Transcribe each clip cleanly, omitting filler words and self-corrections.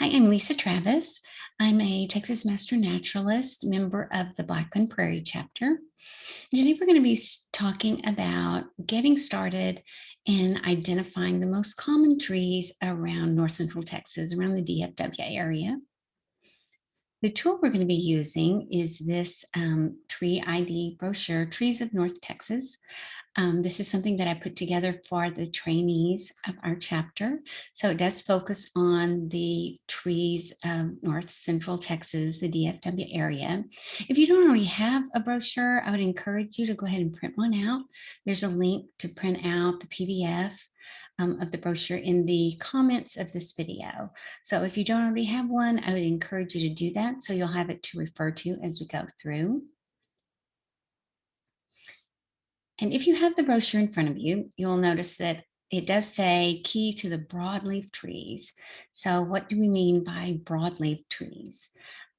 Hi, I'm Lisa Travis. I'm a Texas Master Naturalist, member of the Blackland Prairie chapter. Today we're going to be talking about getting started in identifying the most common trees around North Central Texas, around the DFW area. The tool we're going to be using is this tree ID brochure, Trees of North Texas. This is something that I put together for the trainees of our chapter. So it does focus on the trees of North Central Texas, the DFW area. If you don't already have a brochure, I would encourage you to go ahead and print one out. There's a link to print out the PDF of the brochure in the comments of this video. So if you don't already have one, I would encourage you to do that so you'll have it to refer to as we go through. And if you have the brochure in front of you, you'll notice that it does say key to the broadleaf trees. So what do we mean by broadleaf trees?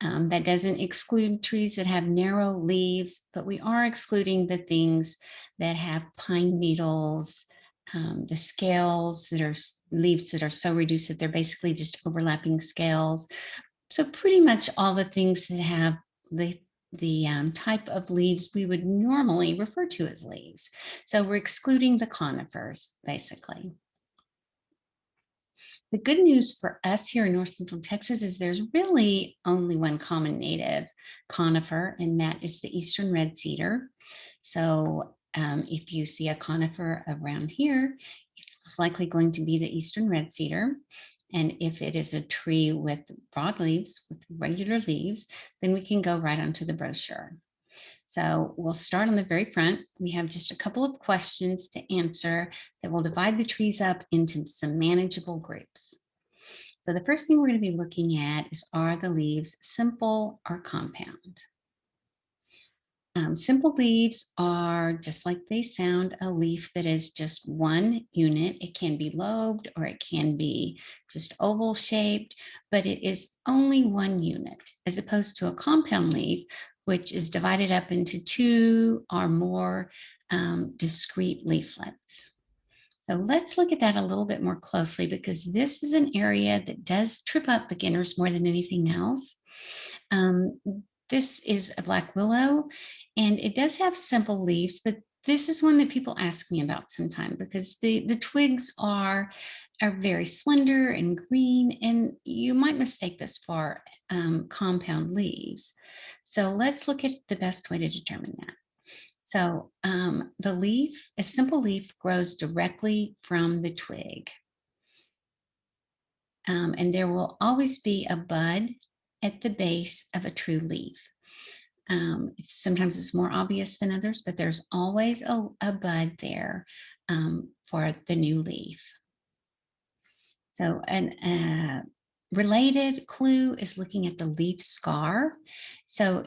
That doesn't exclude trees that have narrow leaves, but we are excluding the things that have pine needles, the scales that are leaves that are so reduced that they're basically just overlapping scales. So pretty much all the things that have the type of leaves we would normally refer to as leaves. So we're excluding the conifers, basically. The good news for us here in North Central Texas is there's really only one common native conifer, and that is the eastern red cedar. So if you see a conifer around here, it's most likely going to be the eastern red cedar. And if it is a tree with broad leaves, with regular leaves, then we can go right onto the brochure. So we'll start on the very front. We have just a couple of questions to answer that will divide the trees up into some manageable groups. So the first thing we're going to be looking at is, are the leaves simple or compound? Simple leaves are, just like they sound, a leaf that is just one unit. It can be lobed or it can be just oval shaped, but it is only one unit, as opposed to a compound leaf, which is divided up into two or more discrete leaflets. So let's look at that a little bit more closely, because this is an area that does trip up beginners more than anything else. Um, this is a black willow, and it does have simple leaves, but this is one that people ask me about sometimes, because the twigs are very slender and green, and you might mistake this for compound leaves. So let's look at the best way to determine that. So the leaf, a simple leaf, grows directly from the twig. And there will always be a bud at the base of a true leaf. Sometimes it's more obvious than others, but there's always a bud there for the new leaf. So a related clue is looking at the leaf scar. So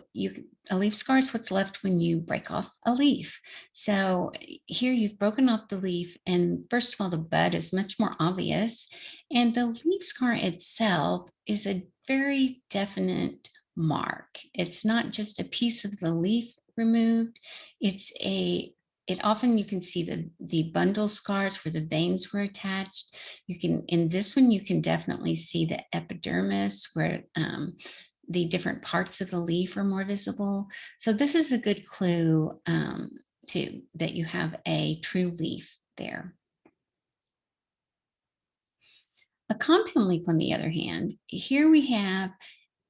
a leaf scar is what's left when you break off a leaf. So here you've broken off the leaf, and first of all, the bud is much more obvious, and the leaf scar itself is a very definite mark. It's not just a piece of the leaf removed. It often, you can see the bundle scars where the veins were attached. You can, in this one, you can definitely see the epidermis where the different parts of the leaf are more visible. So this is a good clue too, that you have a true leaf there. A compound leaf, on the other hand, here we have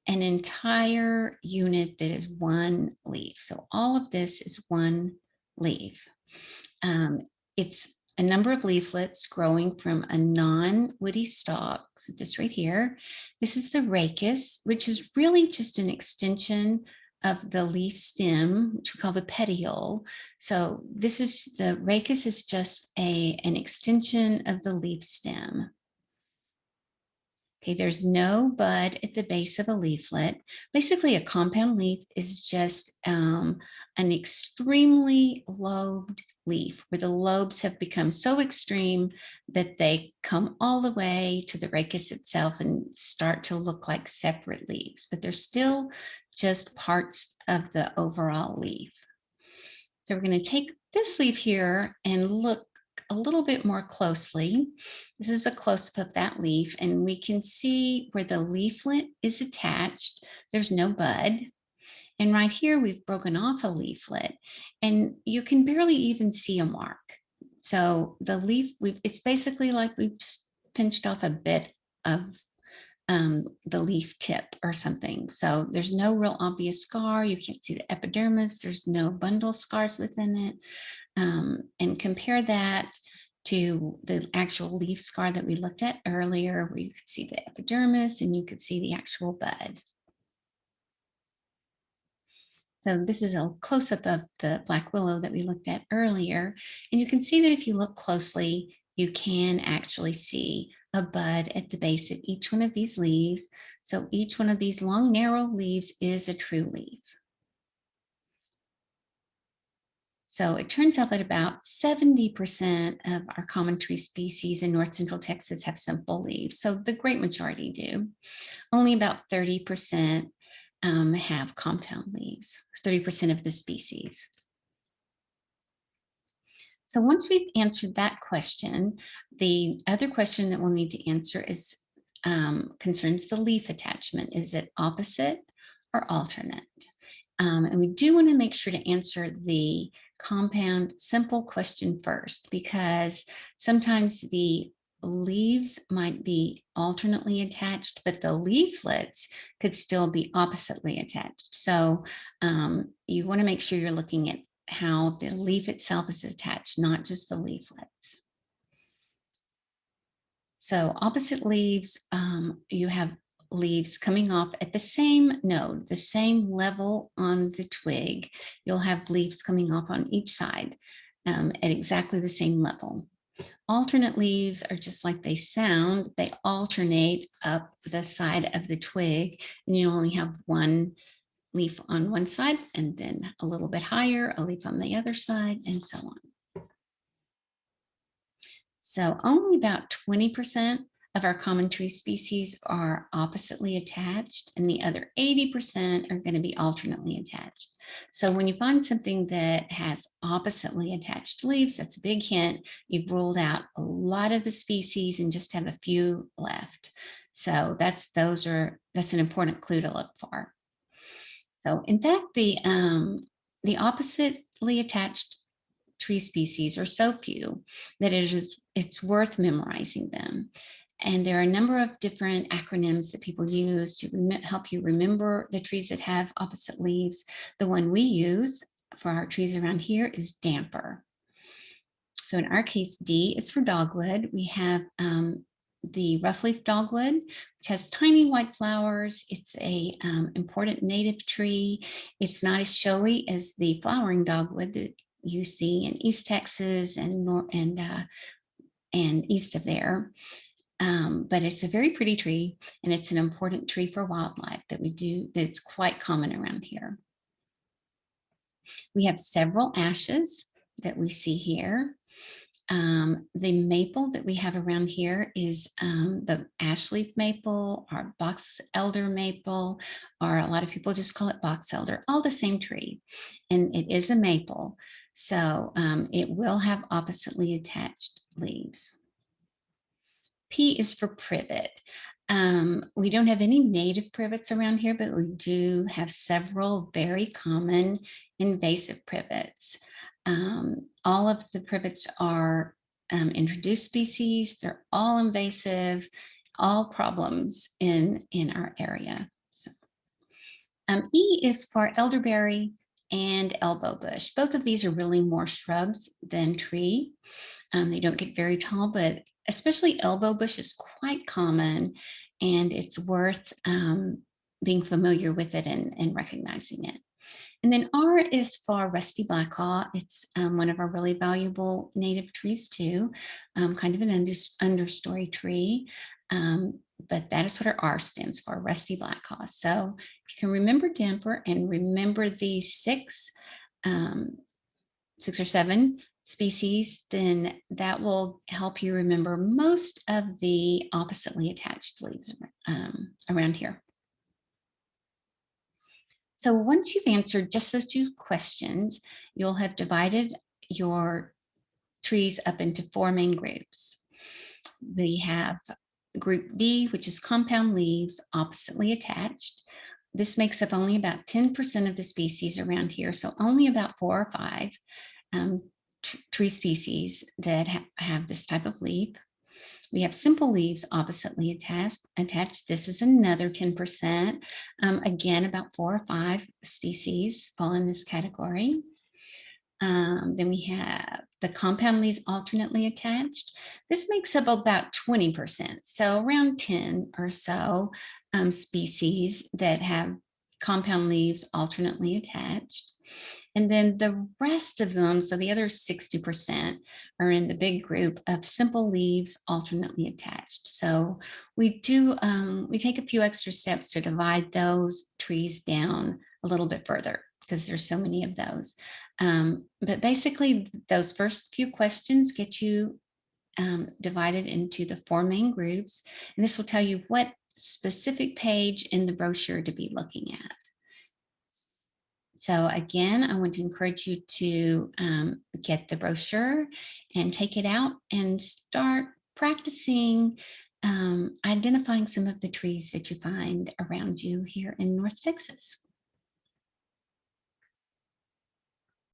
an entire unit that is one leaf. So all of this is one leaf. It's a number of leaflets growing from a non-woody stalk. So this right here, this is the rachis, which is really just an extension of the leaf stem, which we call the petiole. So this is, the rachis is just an extension of the leaf stem. Okay, there's no bud at the base of a leaflet. Basically, a compound leaf is just an extremely lobed leaf, where the lobes have become so extreme that they come all the way to the rachis itself and start to look like separate leaves, but they're still just parts of the overall leaf. So we're going to take this leaf here and look a little bit more closely, this is a close-up of that leaf, and we can see where the leaflet is attached. There's no bud. And right here, we've broken off a leaflet, and you can barely even see a mark. So the leaf, it's basically like we've just pinched off a bit of the leaf tip or something. So there's no real obvious scar. You can't see the epidermis. There's no bundle scars within it. And compare that to the actual leaf scar that we looked at earlier, where you could see the epidermis and you could see the actual bud. So this is a close-up of the black willow that we looked at earlier. And you can see that if you look closely, you can actually see a bud at the base of each one of these leaves. So each one of these long, narrow leaves is a true leaf. So it turns out that about 70% of our common tree species in North Central Texas have simple leaves. So the great majority do. Only about 30% have compound leaves, 30% of the species. So once we've answered that question, the other question that we'll need to answer is concerns the leaf attachment. Is it opposite or alternate? And we do want to make sure to answer the compound simple question first, because sometimes the leaves might be alternately attached, but the leaflets could still be oppositely attached. So you want to make sure you're looking at how the leaf itself is attached, not just the leaflets. So opposite leaves, you have leaves coming off at the same node, the same level on the twig. You'll have leaves coming off on each side at exactly the same level. Alternate leaves are just like they sound. They alternate up the side of the twig, and you only have one leaf on one side, and then a little bit higher, a leaf on the other side, and so on. So only about 20% of our common tree species are oppositely attached, and the other 80% are going to be alternately attached. So when you find something that has oppositely attached leaves, that's a big hint. You've ruled out a lot of the species and just have a few left. So that's an important clue to look for. So in fact, the oppositely attached tree species are so few that it's worth memorizing them. And there are a number of different acronyms that people use to help you remember the trees that have opposite leaves. The one we use for our trees around here is damper. So in our case, D is for dogwood. We have the roughleaf dogwood, which has tiny white flowers. It's a important native tree. It's not as showy as the flowering dogwood that you see in East Texas and east of there. But it's a very pretty tree, and it's an important tree for wildlife that's quite common around here. We have several ashes that we see here. The maple that we have around here is the ash leaf maple or box elder maple, or a lot of people just call it box elder, all the same tree. And it is a maple. So it will have oppositely attached leaves. P is for privet. We don't have any native privets around here, but we do have several very common invasive privets. All of the privets are introduced species. They're all invasive, all problems in our area. So, E is for elderberry and elbow bush. Both of these are really more shrubs than tree. They don't get very tall, but especially elbow bush is quite common, and it's worth being familiar with it and recognizing it. And then R is for rusty blackhaw. It's one of our really valuable native trees too, kind of an understory tree. But that is what our R stands for, rusty blackhaw. So if you can remember damper and remember these six or seven species, then that will help you remember most of the oppositely attached leaves around here. So once you've answered just those two questions, you'll have divided your trees up into four main groups. We have Group D, which is compound leaves oppositely attached. This makes up only about 10% of the species around here, so only about 4 or 5 um, tree species that have this type of leaf. We have simple leaves oppositely attached. This is another 10%. Again, about 4 or 5 species fall in this category. Then we have the compound leaves alternately attached. This makes up about 20%, so around 10 or so species that have compound leaves alternately attached. And then the rest of them, so the other 60%, are in the big group of simple leaves alternately attached. So we take a few extra steps to divide those trees down a little bit further because there's so many of those. But basically, those first few questions get you divided into the 4 main groups, and this will tell you what specific page in the brochure to be looking at. So again, I want to encourage you to get the brochure and take it out and start practicing identifying some of the trees that you find around you here in North Texas.